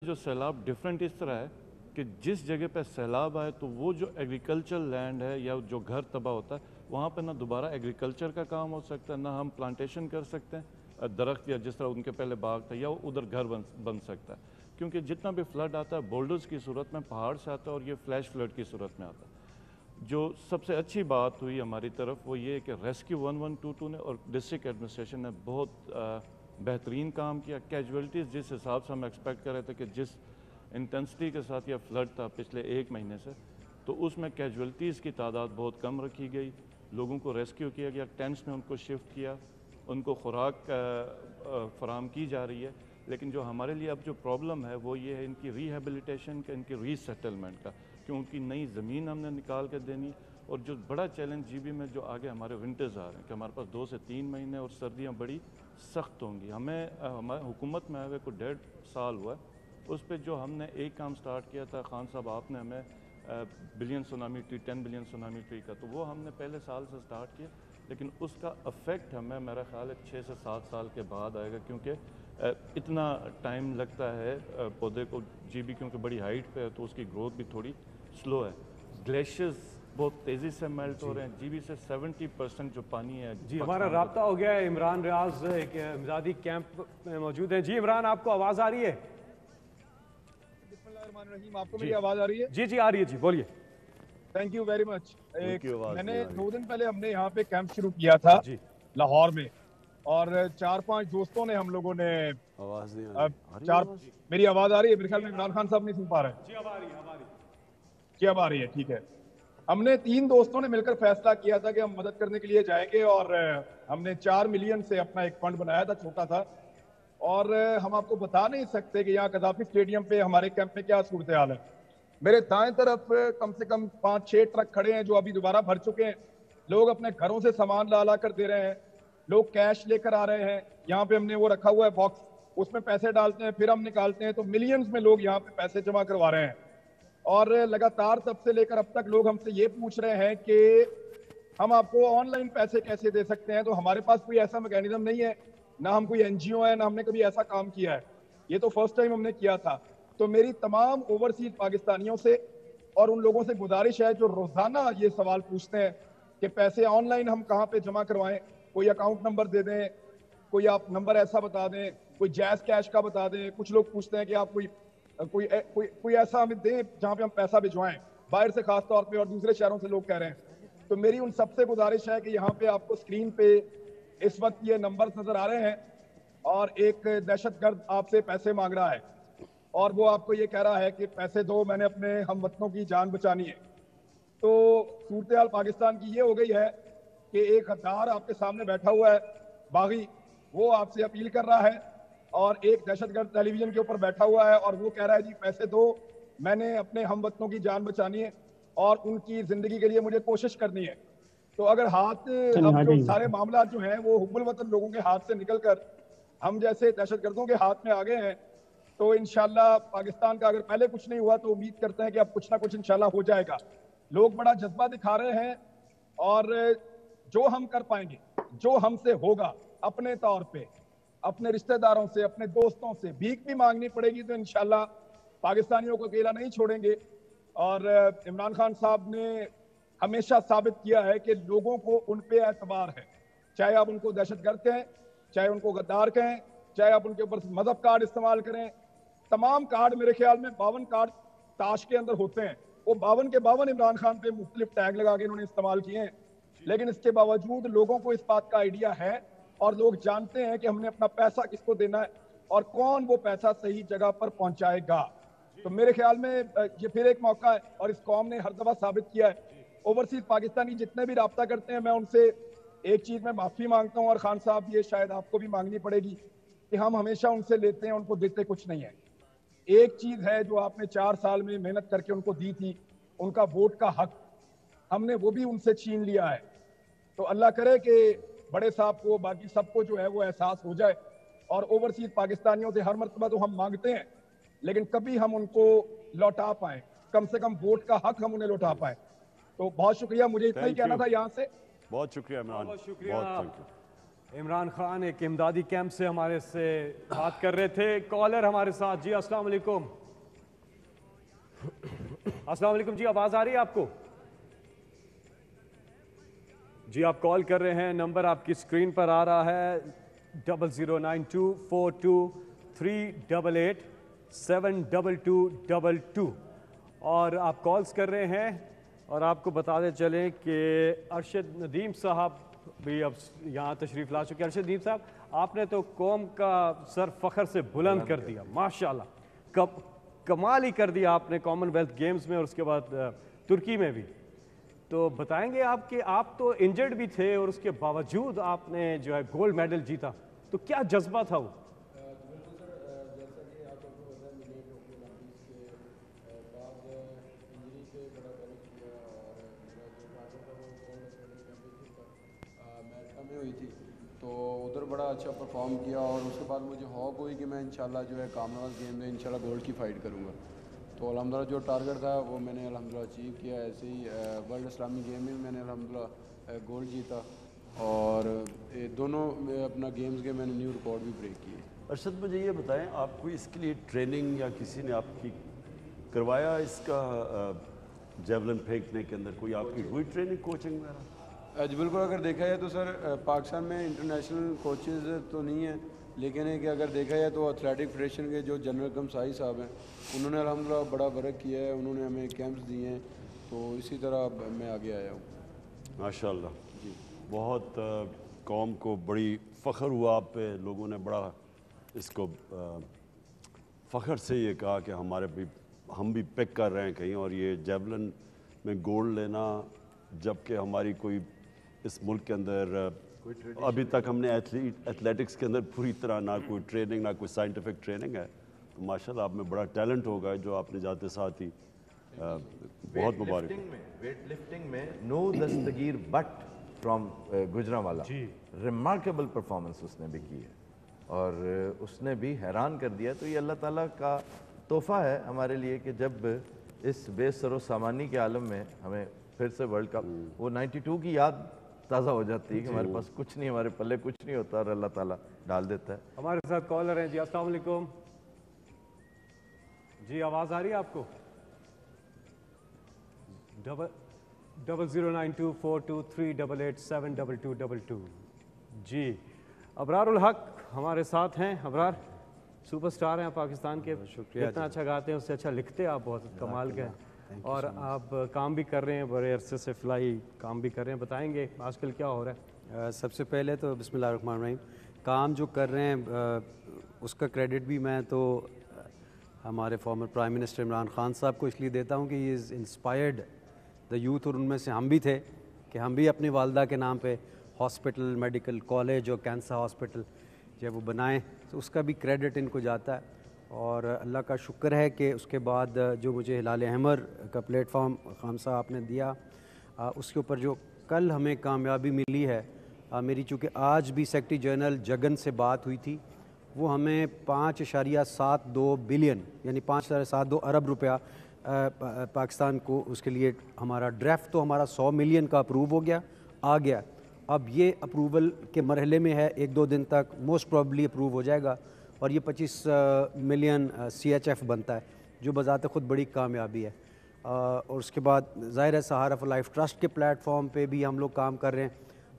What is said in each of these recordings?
जो सैलाब डिफरेंट इस तरह है कि जिस जगह पे सैलाब आए तो वो जो एग्रीकल्चर लैंड है या जो घर तबाह होता है वहाँ पे ना दोबारा एग्रीकल्चर का काम हो सकता है, ना हम प्लांटेशन कर सकते हैं दरख्त, या जिस तरह उनके पहले बाग था, या उधर घर बन सकता है। क्योंकि जितना भी फ्लड आता है बोल्डर्स की सूरत में पहाड़ से आता है और ये फ्लैश फ्लड की सूरत में आता है। जो सबसे अच्छी बात हुई हमारी तरफ वो ये है कि रेस्क्यू 1122 ने और डिस्ट्रिक्ट एडमिनिस्ट्रेशन ने बहुत बेहतरीन काम किया। कैजुअलिटीज़ जिस हिसाब से हम एक्सपेक्ट कर रहे थे कि जिस इंटेंसिटी के साथ यह फ्लड था पिछले 1 महीने से, तो उसमें कैजुअलिटीज़ की तादाद बहुत कम रखी गई। लोगों को रेस्क्यू किया गया, टेंट्स में उनको शिफ्ट किया, उनको खुराक फराम की जा रही है। लेकिन जो हमारे लिए अब जो प्रॉब्लम है वो ये है इनकी रिहेबिलिटेशन का, इनकी रीसेटलमेंट का, क्योंकि नई ज़मीन हमने निकाल कर देनी। और जो बड़ा चैलेंज जीबी में जो आगे हमारे विंटर्स आ रहे हैं कि हमारे पास 2 से 3 महीने और सर्दियां बड़ी सख्त होंगी। हमारे हुकूमत में आए हुए को 1.5 साल हुआ है, उस पर जो हमने एक काम स्टार्ट किया था, खान साहब आपने हमें billion tsunami tree, 10 billion tsunami tree का, तो वो हमने पहले साल से स्टार्ट किया, लेकिन उसका इफ़ेक्ट हमें मेरा ख्याल है 6 से 7 साल के बाद आएगा, क्योंकि इतना टाइम लगता है पौधे को जीबी, क्योंकि बड़ी हाइट पे है तो उसकी ग्रोथ भी थोड़ी स्लो है। ग्लेशियर्स बहुत तेज़ी से मेल्ट हो रहे हैं, जीबी से 70% जो पानी है। जी हमारा राब्ता हो गया है, इमरान रियाज एक इमदादी कैंप में मौजूद है। जी इमरान, आपको आवाज़ आ रही है? आपको मेरी आवाज़ आ रही है? जी जी आ रही है, जी बोलिए। Thank you very much. मैंने 2 दिन पहले हमने यहाँ पे कैंप शुरू किया था लाहौर में, और 4-5 दोस्तों ने, हम लोगों ने आवाज नहीं आ रही। मेरी आवाज़ आ रही है? मेरे ख्याल में इमरान खान साहब नहीं सुन पा रहे हैं। जी अब आ रही है, जी अब आ रही है, ठीक है। हमने 3 दोस्तों ने मिलकर फैसला किया था कि हम मदद करने के लिए जाएंगे, और हमने 4 मिलियन से अपना एक फंड बनाया था, छोटा था। और हम आपको बता नहीं सकते कि यहाँ कदाफी स्टेडियम पे हमारे कैंप में क्या सूरत हाल है। मेरे दाएं तरफ कम से कम 5-6 ट्रक खड़े हैं जो अभी दोबारा भर चुके हैं। लोग अपने घरों से सामान ला कर दे रहे हैं, लोग कैश लेकर आ रहे हैं। यहाँ पे हमने वो रखा हुआ है बॉक्स, उसमें पैसे डालते हैं, फिर हम निकालते हैं, तो मिलियंस में लोग यहाँ पे पैसे जमा करवा रहे हैं। और लगातार तब से लेकर अब तक लोग हमसे ये पूछ रहे हैं कि हम आपको ऑनलाइन पैसे कैसे दे सकते हैं। तो हमारे पास कोई ऐसा मैकेनिज्म नहीं है, ना हम कोई एनजीओ है, ना हमने कभी ऐसा काम किया है। ये तो फर्स्ट टाइम हमने किया था। तो मेरी तमाम ओवरसीज पाकिस्तानियों से और उन लोगों से गुजारिश है जो रोजाना ये सवाल पूछते हैं कि पैसे ऑनलाइन हम कहाँ पे जमा करवाएं, कोई अकाउंट नंबर दे दें, कोई आप नंबर ऐसा बता दें, कोई जैज कैश का बता दें। कुछ लोग पूछते हैं कि आप कोई ऐसा हमें दें जहाँ पे हम पैसा भिजवाएं, बाहर से खास तौर पे, और दूसरे शहरों से लोग कह रहे हैं। तो मेरी उन सबसे गुजारिश है कि यहाँ पे आपको स्क्रीन पे इस वक्त ये नंबर नजर आ रहे हैं, और एक दहशतगर्द आपसे पैसे मांग रहा है और वो आपको ये कह रहा है कि पैसे दो, मैंने अपने हमवतनों की जान बचानी है। तो सूरत हाल पाकिस्तान की ये हो गई है कि एक गद्दार आपके सामने बैठा हुआ है, बागी, वो आपसे अपील कर रहा है, और एक दहशतगर्द टेलीविजन के ऊपर बैठा हुआ है और वो कह रहा है जी पैसे दो, मैंने अपने हमवतनों की जान बचानी है और उनकी जिंदगी के लिए मुझे कोशिश करनी है। तो अगर हाथ हम जो सारे मामला जो हैं वो हुब्बुल वतन लोगों के हाथ से निकलकर हम जैसे दहशतगर्दों के हाथ में आ गए हैं, तो इंशाल्लाह पाकिस्तान का अगर पहले कुछ नहीं हुआ तो उम्मीद करते हैं कि अब कुछ ना कुछ इंशाल्लाह हो जाएगा। लोग बड़ा जज्बा दिखा रहे हैं, और जो हम कर पाएंगे, जो हमसे होगा, अपने तौर पे अपने रिश्तेदारों से, अपने दोस्तों से भीख भी मांगनी पड़ेगी तो इंशाल्लाह पाकिस्तानियों को अकेला नहीं छोड़ेंगे। और इमरान खान साहब ने हमेशा साबित किया है कि लोगों को उन पे एतबार है, चाहे आप उनको दहशतगर्द कहें, चाहे उनको गद्दार कहें, चाहे आप उनके ऊपर मजहब कार्ड इस्तेमाल करें। तमाम कार्ड, मेरे ख्याल में 52 कार्ड ताश के अंदर होते हैं, वो 52 के 52 इमरान खान पे मुख्तलिफ टैग लगा के इन्होंने इस्तेमाल किए हैं। लेकिन इसके बावजूद लोगों को इस बात का आइडिया है और लोग जानते हैं कि हमने अपना पैसा किसको देना है और कौन वो पैसा सही जगह पर पहुंचाएगा। तो मेरे ख्याल में ये फिर एक मौका है, और इस कौम ने हर दफा साबित किया है। ओवरसीज पाकिस्तानी जितने भी राब्ता करते हैं, मैं उनसे एक चीज में माफी मांगता हूं, और खान साहब ये शायद आपको भी मांगनी पड़ेगी, कि हम हमेशा उनसे लेते हैं, उनको देते कुछ नहीं है। एक चीज है जो आपने 4 साल में मेहनत करके उनको दी थी, उनका वोट का हक, हमने वो भी उनसे छीन लिया है। तो अल्लाह करे कि बड़े साहब को, बाकी सबको जो है वो एहसास हो जाए, और ओवरसीज पाकिस्तानियों से हर मरतबा तो हम मांगते हैं, लेकिन कभी हम उनको लौटा पाए, कम से कम वोट का हक हम उन्हें लौटा पाए। तो बहुत शुक्रिया, मुझे इतना ही कहना था यहाँ से। बहुत शुक्रिया इमरान, बहुत शुक्रिया। عمران خان ایک امدادی کیمپ سے ہمارے سے بات کر رہے تھے. کالر ہمارے ساتھ. جی السلام علیکم. السلام علیکم جی, آواز آ رہی ہے آپ کو؟ جی آپ کال کر رہے ہیں, نمبر آپ کی اسکرین پر آ رہا ہے 00924238872222 اور آپ کالز کر رہے ہیں. اور آپ کو بتاتے چلیں کہ ارشد ندیم صاحب بھی اب یہاں تشریف لا چکے. ارشد ندیم صاحب, آپ نے تو قوم کا سر فخر سے بلند کر دیا, ماشاءاللہ, کمال ہی کر دیا آپ نے کامن ویلتھ گیمز میں اور اس کے بعد ترکی میں بھی. تو بتائیں گے آپ کہ آپ تو انجرڈ بھی تھے اور اس کے باوجود آپ نے جو ہے گولڈ میڈل جیتا, تو کیا جذبہ تھا وہ؟ ہوئی تھی تو ادھر بڑا اچھا پرفارم کیا اور اس کے بعد مجھے ہوپ ہوئی کہ میں انشاءاللہ جو ہے کامن ویلتھ گیم میں انشاءاللہ گولڈ کی فائٹ کروں گا. تو الحمدللہ جو ٹارگٹ تھا وہ میں نے الحمدللہ اچیو کیا. ایسے ہی ورلڈ اسلامی گیم میں میں نے الحمدللہ گولڈ جیتا اور دونوں اپنا گیمز کے میں نے نیو ریکارڈ بھی بریک کیے. ارشد مجھے یہ بتائیں, آپ کو اس کے لیے ٹریننگ یا کسی نے آپ کی کروایا اس کا جیولن پھینکنے کے اندر, کوئی آپ کی ہوئی ٹریننگ کوچنگ وغیرہ؟ جی بالکل, اگر دیکھا جائے تو سر پاکستان میں انٹرنیشنل کوچز تو نہیں ہیں, لیکن ہے کہ اگر دیکھا جائے تو ایتھلیٹک فیڈریشن کے جو جنرل کمسائی صاحب ہیں انہوں نے الحمدللہ بڑا ورک کیا ہے, انہوں نے ہمیں کیمپس دیے ہیں, تو اسی طرح میں آگے آیا ہوں. ماشاءاللہ جی, بہت قوم کو بڑی فخر ہوا آپ پہ, لوگوں نے بڑا اس کو فخر سے یہ کہا کہ ہم بھی پک کر رہے ہیں کہیں. اور یہ جیولن میں گولڈ لینا, جبکہ ہماری کوئی اس ملک کے اندر ابھی تک ہم نے ایتھلیٹکس کے اندر پوری طرح نہ کوئی ٹریننگ نہ کوئی سائنٹیفک ٹریننگ ہے, تو ماشاءاللہ آپ میں بڑا ٹیلنٹ ہوگا جو آپ نے جاتے ساتھ ہی بہت مبارک. ویٹ لفٹنگ میں Nooh Dastgir Butt from Gujranwala, remarkable performance اس نے بھی کی ہے اور اس نے بھی حیران کر دیا. تو یہ اللہ تعالیٰ کا تحفہ ہے ہمارے لیے کہ جب اس بے سر و سامانی کے عالم میں ہمیں پھر سے ورلڈ کپ, وہ 92 کی یاد تازہ ہو جاتی ہے کہ ہمارے پاس کچھ نہیں, ہمارے پلے کچھ نہیں ہوتا اور اللہ تعالیٰ ڈال دیتا ہے. ہمارے ساتھ کالر ہیں. جی السلام علیکم. جی آواز آ رہی ہے آپ کو؟ 00924238872222. جی ابرار الحق ہمارے ساتھ ہیں. ابرار سپر سٹار ہیں پاکستان کے, اتنا اچھا گاتے ہیں, اس سے اچھا لکھتے ہیں آپ, بہت کمال کے ہیں, اور آپ کام بھی کر رہے ہیں, بڑے عرصے سے فلائی کام بھی کر رہے ہیں. بتائیں گے آج کل کیا ہو رہا ہے؟ سب سے پہلے تو بسم اللہ الرحمن الرحیم, کام جو کر رہے ہیں اس کا کریڈٹ بھی میں تو ہمارے former prime minister Imran Khan صاحب کو اس لیے دیتا ہوں کہ ہی از انسپائرڈ دا یوتھ, اور ان میں سے ہم بھی تھے کہ ہم بھی اپنی والدہ کے نام پہ ہاسپٹل, میڈیکل کالج اور کینسر ہاسپٹل جب وہ بنائیں, تو اس کا بھی کریڈٹ ان کو جاتا ہے. اور اللہ کا شکر ہے کہ اس کے بعد جو مجھے ہلال احمر کا پلیٹ فارم خان صاحب آپ نے دیا, اس کے اوپر جو کل ہمیں کامیابی ملی ہے, میری چونکہ آج بھی سیکرٹری جنرل جگن سے بات ہوئی تھی, وہ ہمیں 5.72 بلین یعنی 5.72 ارب روپیہ پاکستان کو اس کے لیے, ہمارا ڈرافٹ تو ہمارا 100 ملین کا اپروو ہو گیا, آ گیا. اب یہ اپروول کے مرحلے میں ہے, 1-2 دن تک موسٹ پروبلی اپروو ہو جائے گا, اور یہ 25 ملین CHF بنتا ہے, جو بذات خود بڑی کامیابی ہے. اور اس کے بعد ظاہر ہے سہارا فار لائف ٹرسٹ کے پلیٹ فارم پہ بھی ہم لوگ کام کر رہے ہیں,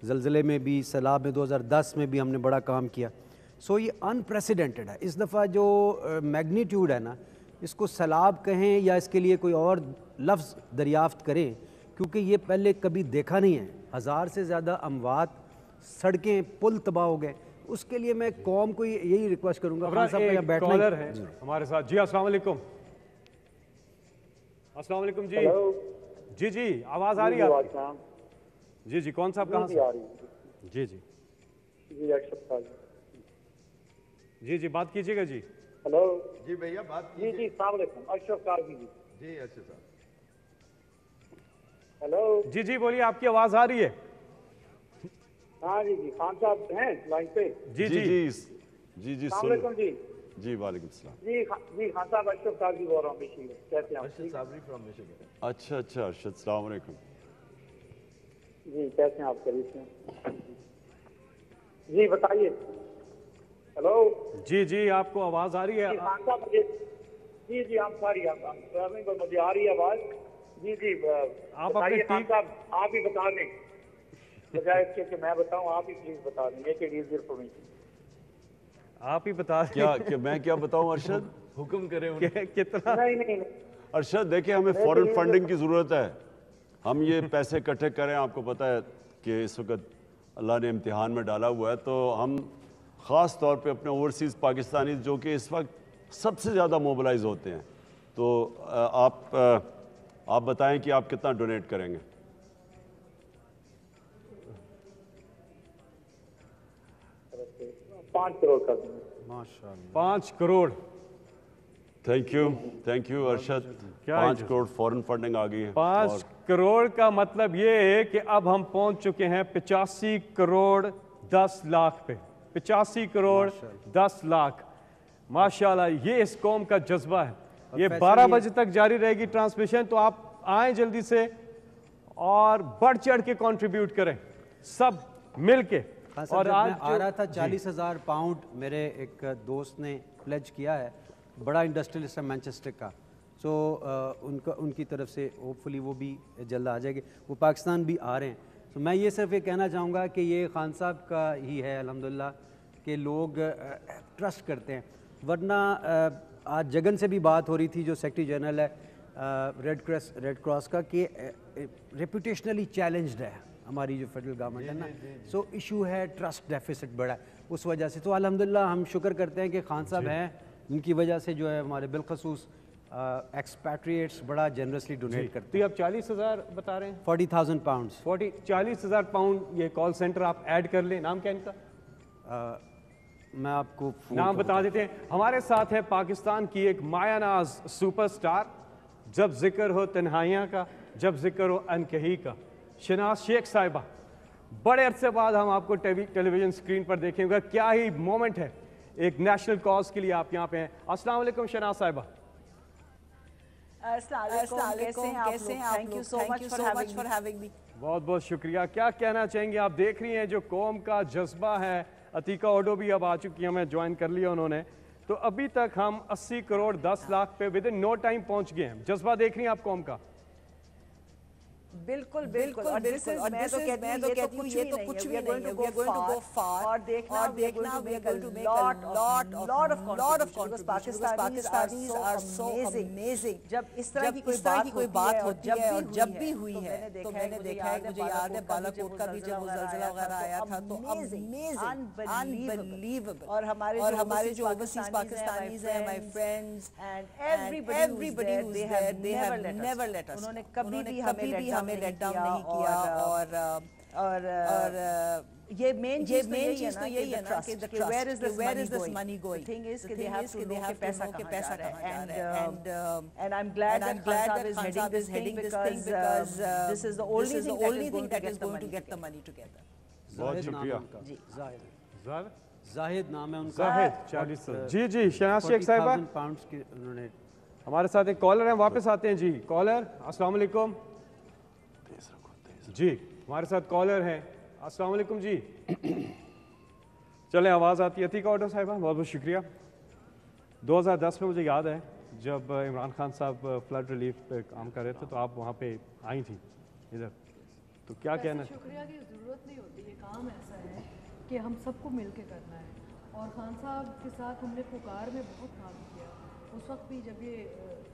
زلزلے میں بھی, سیلاب میں 2010 میں بھی ہم نے بڑا کام کیا. سو یہ انپریسیڈنٹڈ ہے. اس دفعہ جو میگنیٹیوڈ ہے نا, اس کو سیلاب کہیں یا اس کے لیے کوئی اور لفظ دریافت کریں, کیونکہ یہ پہلے کبھی دیکھا نہیں ہے. 1000 سے زیادہ اموات, سڑکیں, پل تباہ ہو گئے. اس کے لیے میں قوم کو یہی ریکویسٹ کروں گا. ایک کالر ہے ہمارے ساتھ. جی السلام علیکم. السلام علیکم. جی جی جی آواز آ رہی ہے آپ کی؟ جی جی کون صاحب کہاں سے؟ جی جی جی جی بات کیجیے گا. جی ہلو جی بھیا بات کیجیے. جی السلام علیکم. اشرف کارگی. جی اشرف صاحب. ہلو جی جی بولیے, آپ کی آواز آ رہی ہے. ہاں جی جی خان صاحب ہیں لائن پہ؟ جی جی جی جی السلام علیکم. جی جی وعلیکم السلام. جی خان صاحب اشرف کارگی بول رہا ہوں مشیگن. کیسے ہیں؟ اشرف صابری فرام مشیگن. اچھا ارشد, السلام علیکم. جی کیسے ہیں آپ؟ خیریت سے؟ جی بتائیے. ہیلو جی جی آپ کو آواز آ رہی ہے؟ خان صاحب مجھے جی جی آپ ساری مجھے آ رہی ہے آواز. جی جی آپ بتائیے اپنے خان صاحب, آپ ہی بتا دیں بجائے اس کے کہ میں بتاؤں. آپ ہی پلیز بتا دیں. Make it easier for me. آپ ہی بتا دیں. کیا کہ میں کیا بتاؤں ارشد؟ حکم کریں کتنا. نہیں ارشد دیکھیں ہمیں فورن فنڈنگ کی ضرورت ہے. ہم یہ پیسے اکٹھے کریں. آپ کو پتہ ہے کہ اس وقت اللہ نے امتحان میں ڈالا ہوا ہے, تو ہم خاص طور پہ اپنے اوورسیز پاکستانی جو کہ اس وقت سب سے زیادہ موبلائز ہوتے ہیں, تو آپ بتائیں کہ آپ کتنا ڈونیٹ کریں گے. $5 کروڑ کر دیں. ماشاء اللہ. 5 crore. Thank you Arshad. 5 crore foreign funding آ گئی ہے. 5 کروڑ کا مطلب یہ ہے کہ اب ہم پہنچ چکے ہیں 85 کروڑ 10 لاکھ پہ. 85 کروڑ 10 لاکھ. ماشاءاللہ یہ اس قوم کا جذبہ ہے. یہ 12 بجے تک جاری رہے گی ٹرانسمیشن, تو آپ آئیں جلدی سے اور بڑھ چڑھ کے کنٹریبیوٹ کریں سب مل کے. اور آج آ رہا تھا 40,000 پاؤنڈ میرے ایک دوست نے پلیج کیا ہے, بڑا انڈسٹریلسٹ ہے مینچسٹر کا, سو ان کی طرف سے ہوپ فلی وہ بھی جلد آ جائے گی. وہ پاکستان بھی آ رہے ہیں. تو میں یہ صرف یہ کہنا چاہوں گا کہ یہ خان صاحب کا ہی ہے الحمدللہ کہ لوگ ٹرسٹ کرتے ہیں. ورنہ آج جگن سے بھی بات ہو رہی تھی جو سیکرٹری جنرل ہے ریڈ کراس کا, کہ ریپوٹیشنلی چیلنجڈ ہے ہماری جو فیڈرل گورنمنٹ ہے نا, سو ایشو ہے ٹرسٹ ڈیفیسٹ بڑا ہے اس وجہ سے. تو الحمدللہ ہم شکر کرتے ہیں کہ خان صاحب ہیں, ان کی وجہ سے جو ہے ہمارے بالخصوص ایکسپیٹریٹس بڑا جنرسلی ڈونیٹ کرتے ہیں. تو آپ 40,000 بتا رہے ہیں. 40,000 پاؤنڈس. 40,000 پاؤنڈ یہ کال سینٹر آپ ایڈ کر لیں. نام کیا ان کا؟ میں آپ کو نام بتا دیتے ہیں. ہمارے ساتھ ہے پاکستان کی ایک مایہ ناز سپر سٹار, جب ذکر ہو تنہائیاں کا, جب ذکر ہو انکہی کا, شناز شیخ صاحبہ. بڑے عرصے بعد ہم آپ کو ٹیلی ویژن اسکرین پر دیکھیں گے. کیا ہی مومنٹ ہے, ایک نیشنل کاز کے لیے آپ یہاں پہ ہیں. السلام علیکم شناز صاحبہ. بہت بہت شکریہ. کیا کہنا چاہیں گے آپ؟ دیکھ رہی ہیں جو قوم کا جذبہ ہے. عتیقہ اوڈو بھی اب آ چکی ہیں, ہمیں جوائن کر لیا انہوں نے. تو ابھی تک ہم 80 کروڑ 10 لاکھ پہ ود ان نو ٹائم پہنچ گئے ہیں. جذبہ دیکھ رہی ہیں آپ قوم کا. بالکل بالکل اور میں تو کہتی ہوں یہ تو کچھ بھی نہیں ہے. We are going to go far اور دیکھنا we are going to make a lot of contributions because Pakistanis are so amazing. جب اس طرح کی کوئی بات ہوتی ہے اور جب بھی ہوئی ہے تو میں نے دیکھا ہے, مجھے یاد ہے بالا کوٹ کا بھی جب زلزلہ وغیرہ آیا تھا تو amazing, unbelievable. اور ہمارے جو overseas Pakistanis ہیں, my friends and everybody who's there, they have never let us. انہوں نے کبھی بھی ہمیں لیٹ ڈاؤن نہیں کیا. اور یہ مین چیز تو یہی ہے نا کہ where is this money going. The thing is کہ they have to know کہ پیسہ کہاں جا رہا ہے. And I'm glad that Khan Saab is heading this thing because this is the only thing that is going to get the money together. بہت شکریہ. زاہد نام ہے ان کا. زاہد 40. جی جی شناز شیخ صاحبہ 40,000 پاؤنڈس کی انہوں نے. ہمارے ساتھ ایک کالر ہیں, واپس آتے ہیں. جی کالر السلام علیکم. جی ہمارے ساتھ کالر ہیں. السلام علیکم. جی چلیں آواز آتی ہے. عتیقہ اوڈو صاحبہ بہت بہت شکریہ. 2010 میں مجھے یاد ہے جب عمران خان صاحب فلڈ ریلیف پہ کام کر رہے تھے تو آپ وہاں پہ آئی تھیں ادھر, تو کیا کہنا ہے؟ شکریہ کی ضرورت نہیں ہوتی. یہ کام ایسا ہے کہ ہم سب کو مل کے کرنا ہے, اور خان صاحب کے ساتھ ہم نے پکار میں بہت کام کیا. اس وقت بھی جب یہ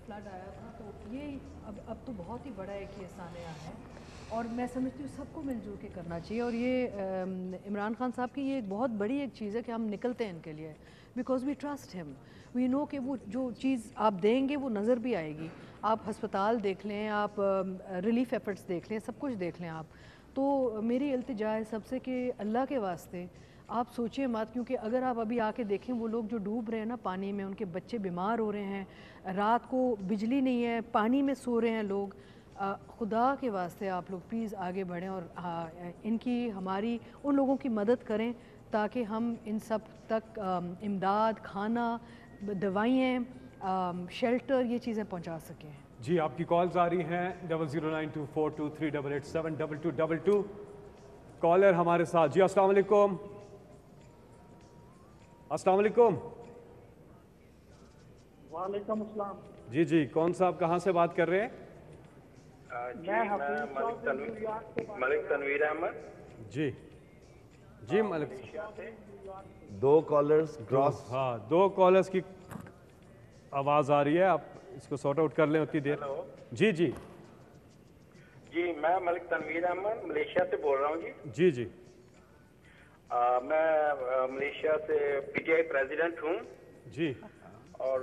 فلڈ آیا تھا تو یہ اب تو بہت ہی بڑا ایک یہ سانحہ ہے, اور میں سمجھتی ہوں سب کو مل جل کے کرنا چاہیے. اور یہ عمران خان صاحب کی یہ ایک بہت بڑی ایک چیز ہے کہ ہم نکلتے ہیں ان کے لیے بیکاز وی ٹرسٹ ہم. وی نو کہ وہ جو چیز آپ دیں گے وہ نظر بھی آئے گی. آپ ہسپتال دیکھ لیں, آپ ریلیف ایفرٹس دیکھ لیں, سب کچھ دیکھ لیں آپ. تو میری التجا ہے سب سے کہ اللہ کے واسطے آپ سوچیں مت, کیونکہ اگر آپ ابھی آ کے دیکھیں وہ لوگ جو ڈوب رہے ہیں نا پانی میں, ان کے بچے بیمار ہو رہے ہیں, رات کو بجلی نہیں ہے, پانی میں سو رہے ہیں لوگ. خدا کے واسطے آپ لوگ پلیز آگے بڑھیں اور ان کی ہماری ان لوگوں کی مدد کریں تاکہ ہم ان سب تک امداد, کھانا, دوائیں, شیلٹر, یہ چیزیں پہنچا سکیں. جی آپ کی کالز آ رہی ہیں 00924238872222. کالر ہمارے ساتھ. جی السلام علیکم. अस्सलाम वालेकुम। वालेकुम अस्सलाम। जी जी, कौन साहब कहाँ से बात कर रहे हैं? मलिक तनवीर अहमद। जी जी मलिक, 2 कॉलर्स क्रॉस। हाँ, 2 कॉलर्स की आवाज़ आ रही है, आप इसको सॉर्ट आउट कर लें उतनी देर। जी जी जी, मैं मलिक तनवीर अहमद मलेशिया से बोल रहा हूँ जी। जी जी मैं मलेशिया से पीटीआई प्रेसिडेंट हूँ जी। और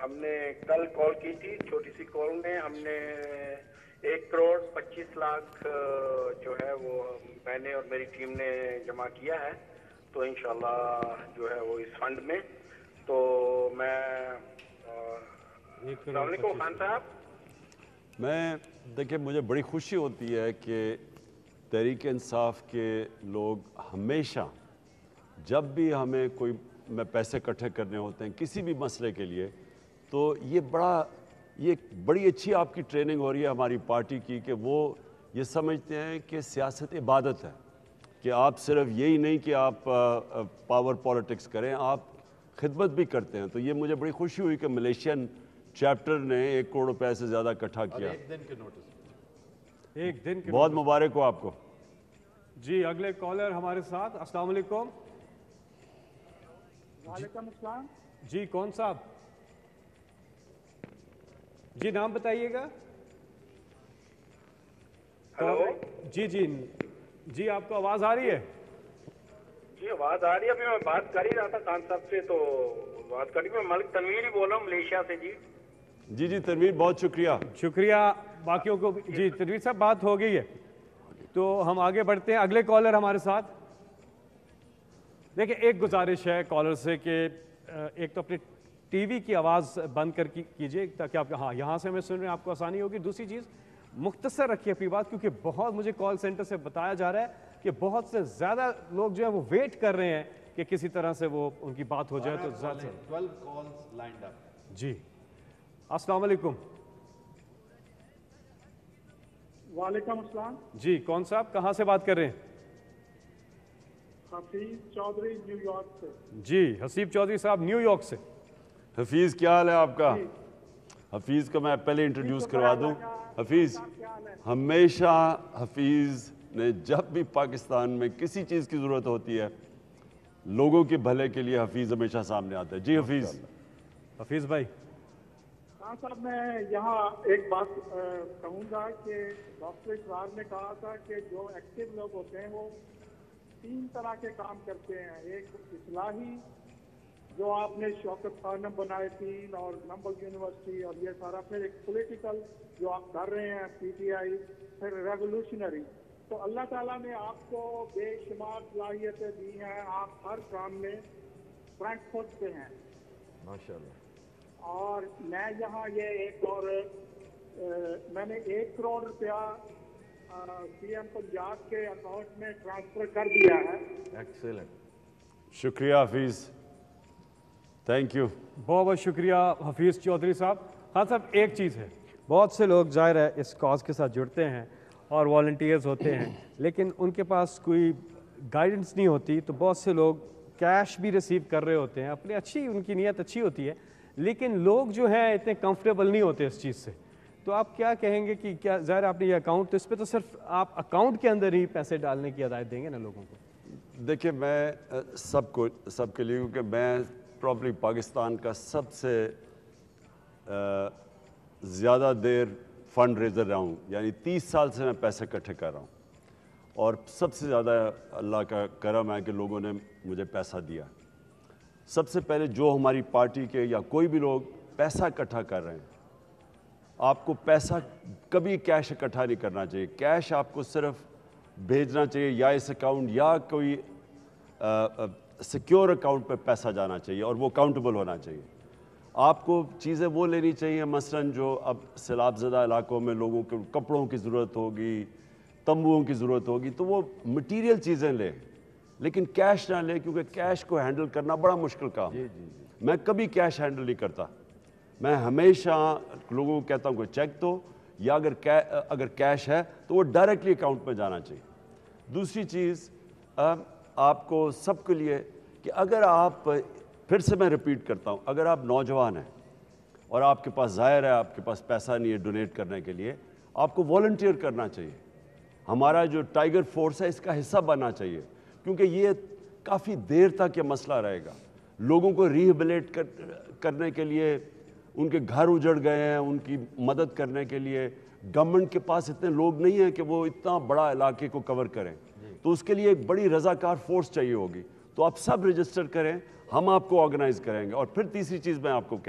हमने कल कॉल की थी, छोटी सी कॉल में हमने 1 करोड़ 25 लाख जो है वो मैंने और मेरी टीम ने जमा किया है, तो इंशाल्लाह जो है वो इस फंड में। तो मैं अस्सलाम वालेकुम खान साहब। मैं देखिए, मुझे बड़ी खुशी होती है कि तहरीक इंसाफ के लोग हमेशा जब भी हमें कोई पैसे इकट्ठे करने होते हैं किसी भी मसले के लिए, तो ये बड़ी अच्छी आपकी ट्रेनिंग हो रही है हमारी पार्टी की कि वो ये समझते हैं कि सियासत इबादत है, कि आप सिर्फ यही नहीं कि आप पावर पॉलिटिक्स करें, आप खिदमत भी करते हैं। तो ये मुझे बड़ी खुशी हुई कि मलेशियन चैप्टर ने 1 करोड़ रुपए से ज़्यादा इकट्ठा किया। 1 दिन के नोटिस, 1 दिन के बहुत मुबारक हो आपको। जी, अगले कॉलर हमारे साथ। अस्सलाम वालेकुम। वालेकुम अस्सलाम। जी, कौन साहब? जी, नाम बताइएगा। हेलो। जी जी जी, आपको आवाज़ आ रही है? जी आवाज़ आ रही है। अभी मैं बात कर ही रहा था खान साहब से, तो बात करी। मैं मलिक तनवीर ही बोल रहा हूँ मलेशिया से जी। जी जी तनवीर, बहुत शुक्रिया। शुक्रिया बाकियों को। जी तनवीर साहब, बात हो गई है, तो हम आगे बढ़ते हैं। अगले कॉलर हमारे साथ। देखिए, एक गुजारिश है कॉलर से कि एक तो अपनी टीवी की आवाज़ बंद कर कीजिए ताकि आप, हाँ, यहाँ से हमें सुन रहे हैं, आपको आसानी होगी। दूसरी चीज़, मुख्तसर रखिए अपनी बात, क्योंकि बहुत मुझे कॉल सेंटर से बताया जा रहा है कि बहुत से ज़्यादा लोग जो है वो वेट कर रहे हैं कि किसी तरह से वो उनकी बात हो जाए। तो ज़्यादा 12 कॉल्स लाइंड अप। जी, अस्सलाम वालेकुम। वालेकुम अस्सलाम। जी, कौन साहब कहाँ से बात कर रहे हैं? हफीज चौधरी न्यूयॉर्क से। जी, हसीब चौधरी साहब न्यूयॉर्क से। हफीज़, क्या हाल है आपका? हफीज़ को मैं पहले इंट्रोड्यूस करवा दूं। हफीज़, हमेशा हफीज़ ने जब भी पाकिस्तान में किसी चीज़ की ज़रूरत होती है, लोगों के भले के लिए हफीज़ हमेशा सामने आता है। जी हफीज़। हफीज़ भाई। हाँ साहब, मैं यहाँ एक बात कहूँगा कि डॉक्टर इकरार ने कहा था कि जो एक्टिव लोग होते हैं वो 3 तरह के काम करते हैं। एक इस्लाही, जो आपने शौकत खानम बनाए 3 और नंबर यूनिवर्सिटी और ये सारा, फिर एक पॉलिटिकल जो आप कर रहे हैं पीटीआई, फिर रेवोल्यूशनरी। तो अल्लाह ताला ने आपको बेशुमार सलाहियतें दी हैं, आप हर काम में फ्रंट फुट पे हैं माशाल्लाह। और मैं यहाँ ये एक और मैंने 1 करोड़ रुपया सीएम पंजाब के अकाउंट में ट्रांसफर कर दिया है। एक्सीलेंट, शुक्रिया हफीज़, थैंक यू। बहुत बहुत शुक्रिया हफीज़ चौधरी साहब। हाँ साहब, एक चीज़ है, बहुत से लोग ज़ाहिर है इस कॉज के साथ जुड़ते हैं और वॉलंटियर्स होते हैं, लेकिन उनके पास कोई गाइडेंस नहीं होती, तो बहुत से लोग कैश भी रिसीव कर रहे होते हैं। अपनी अच्छी, उनकी नीयत अच्छी होती है, लेकिन लोग जो हैं इतने कंफर्टेबल नहीं होते इस चीज़ से। तो आप क्या कहेंगे कि क्या, ज़ाहिर आपने ये अकाउंट, तो इस पर तो सिर्फ आप अकाउंट के अंदर ही पैसे डालने की हिदायत देंगे ना लोगों को? देखिए, मैं सबके लिए, क्योंकि मैं प्रॉब्ली पाकिस्तान का सबसे ज़्यादा देर फंड रेजर रहा हूँ, यानी 30 साल से मैं पैसे इकट्ठे कर रहा हूँ, और सबसे ज़्यादा अल्लाह का करम है कि लोगों ने मुझे पैसा दिया। सबसे पहले जो हमारी पार्टी के या कोई भी लोग पैसा इकट्ठा कर रहे हैं, आपको पैसा कभी कैश इकट्ठा नहीं करना चाहिए। कैश आपको सिर्फ भेजना चाहिए या इस अकाउंट या कोई सिक्योर अकाउंट पे पैसा जाना चाहिए, और वो काउंटेबल होना चाहिए। आपको चीज़ें वो लेनी चाहिए, मसलन जो अब सैलाबज़दा इलाकों में लोगों के कपड़ों की ज़रूरत होगी, तंबुओं की ज़रूरत होगी, तो वो मटीरियल चीज़ें लें, लेकिन कैश ना लें, क्योंकि कैश को हैंडल करना बड़ा मुश्किल काम है। मैं कभी कैश हैंडल नहीं करता। मैं हमेशा लोगों को कहता हूँ कोई चेक दो, या अगर कैश है तो वो डायरेक्टली अकाउंट में जाना चाहिए। दूसरी चीज़, आपको सबके लिए کہ اگر آپ پھر سے میں ریپیٹ کرتا ہوں اگر آپ نوجوان ہیں اور آپ کے پاس ظاہر ہے آپ کے پاس پیسہ نہیں ہے ڈونیٹ کرنے کے لیے آپ کو والنٹیئر کرنا چاہیے ہمارا جو ٹائیگر فورس ہے اس کا حصہ بننا چاہیے کیونکہ یہ کافی دیر تک یہ مسئلہ رہے گا لوگوں کو ریہیبلیٹ کرنے کے لیے ان کے گھر اجڑ گئے ہیں ان کی مدد کرنے کے لیے گورنمنٹ کے پاس اتنے لوگ نہیں ہیں کہ وہ اتنا بڑا علاقے کو کور کریں تو اس کے لیے ایک بڑی رضاکار فورس چاہیے ہوگی تو آپ سب رجسٹر کریں ہم آپ کو آرگنائز کریں گے اور پھر تیسری چیز میں آپ کو کہتا ہوں